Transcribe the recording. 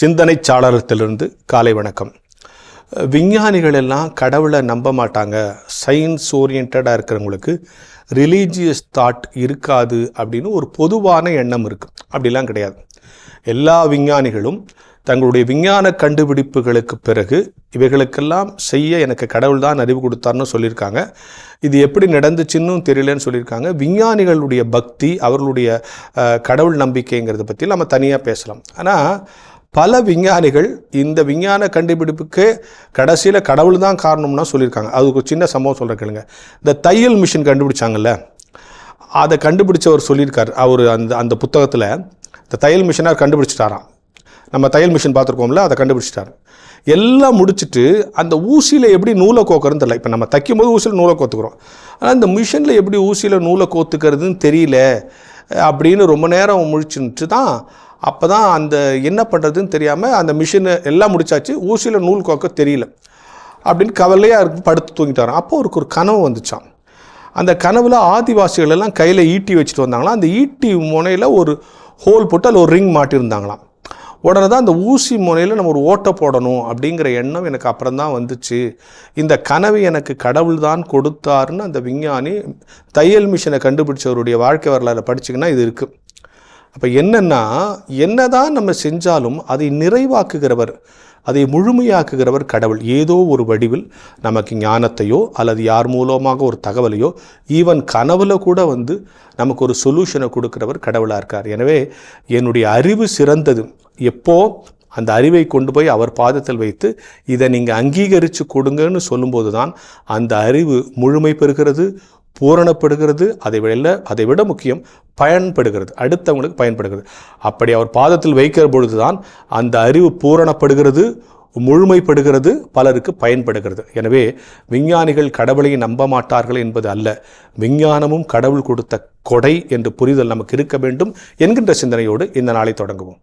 சிந்தனை சாளரத்திலிருந்து காலை வணக்கம். விஞ்ஞானிகள் எல்லாம் கடவுளை நம்ப மாட்டாங்க, சயின்ஸ் ஓரியன்டாக இருக்கிறவங்களுக்கு ரிலீஜியஸ் தாட் இருக்காது அப்படின்னு ஒரு பொதுவான எண்ணம் இருக்குது. அப்படிலாம் கிடையாது. எல்லா விஞ்ஞானிகளும் தங்களுடைய விஞ்ஞான கண்டுபிடிப்புகளுக்கு பிறகு இவைகளுக்கெல்லாம் செய்ய எனக்கு கடவுள் தான் அறிவு கொடுத்தார்னு சொல்லியிருக்காங்க. இது எப்படி நடந்துச்சுன்னு தெரியலன்னு சொல்லியிருக்காங்க. விஞ்ஞானிகளுடைய பக்தி, அவர்களுடைய கடவுள் நம்பிக்கைங்கிறத பற்றி நம்ம தனியாக பேசலாம். ஆனால் பல விஞ்ஞானிகள் இந்த விஞ்ஞான கண்டுபிடிப்புக்கு கடைசியில் கடவுள் தான் காரணம்னா சொல்லியிருக்காங்க. அதுக்கு ஒரு சின்ன சம்பவம் சொல்கிற கேளுங்க. இந்த தையல் மிஷின் கண்டுபிடிச்சாங்கல்ல, அதை கண்டுபிடிச்சவர் சொல்லியிருக்கார். அவர் அந்த புத்தகத்தில் இந்த தையல் மிஷினாக கண்டுபிடிச்சிட்டாராம். நம்ம தையல் மிஷின் பார்த்துருக்கோம்ல, அதை கண்டுபிடிச்சிட்டார். எல்லாம் முடிச்சுட்டு அந்த ஊசியில் எப்படி நூலை கோக்குறதுன்னு தெரியல. இப்போ நம்ம தைக்கும் போது ஊசியில் நூலை கோத்துக்கிறோம், ஆனால் இந்த மிஷினில் எப்படி ஊசியில் நூலை கோத்துக்கிறதுன்னு தெரியல அப்படின்னு ரொம்ப நேரம் முழிச்சுட்டு தான் அப்போ தான் அந்த என்ன பண்ணுறதுன்னு தெரியாமல் அந்த மிஷினை எல்லாம் முடிச்சாச்சு, ஊசியில் நூல் கோக்க தெரியல அப்படின்னு கவலையாக படுத்து தூங்கிட்டாராம். அப்போ அவருக்கு ஒரு கனவு வந்துச்சான். அந்த கனவில் ஆதிவாசிகள் எல்லாம் கையில் ஈட்டி வச்சுட்டு வந்தாங்களாம். அந்த ஈட்டி முனையில் ஒரு ஹோல் போட்டு அதில் ஒரு ரிங் மாட்டியிருந்தாங்களாம். உடனே தான் அந்த ஊசி முனையில் நம்ம ஒரு ஓட்டை போடணும் அப்படிங்கிற எண்ணம் எனக்கு அப்புறம் தான் வந்துச்சு. இந்த கனவு எனக்கு கடவுள் தான் கொடுத்தாருன்னு அந்த விஞ்ஞானி தையல் மிஷினை கண்டுபிடிச்சவருடைய வாழ்க்கை வரலாறு படிச்சிங்கன்னா இது இருக்குது. அப்போ என்னதான் நம்ம செஞ்சாலும் அதை நிறைவாக்குகிறவர், அதை முழுமையாக்குகிறவர் கடவுள். ஏதோ ஒரு வடிவில் நமக்கு ஞானத்தையோ அல்லது யார் மூலமாக ஒரு தகவலையோ, ஈவன் கனவுல கூட நமக்கு ஒரு சொல்யூஷனை கொடுக்கிறவர் கடவுளாக இருக்கார். எனவே என்னுடைய அறிவு சிறந்தது. எப்போ அந்த அறிவை கொண்டு போய் அவர் பாதத்தில் வைத்து இதை நீங்கள் அங்கீகரித்து கொடுங்கன்னு சொல்லும்போது தான் அந்த அறிவு முழுமை பெறுகிறது, பூரணப்படுகிறது. அதை விட முக்கியம் பயன்படுகிறது, அடுத்தவங்களுக்கு பயன்படுகிறது. அப்படி அவர் பாதத்தில் வைக்கிற பொழுது தான் அந்த அறிவு பூரணப்படுகிறது, முழுமைப்படுகிறது, பலருக்கு பயன்படுகிறது. எனவே விஞ்ஞானிகள் கடவுளை நம்ப மாட்டார்கள் என்பது அல்ல, விஞ்ஞானமும் கடவுள் கொடுத்த கொடை என்று புரிதல் நமக்கு இருக்க வேண்டும் என்கின்ற சிந்தனையோடு இந்த நாளை தொடங்குவோம்.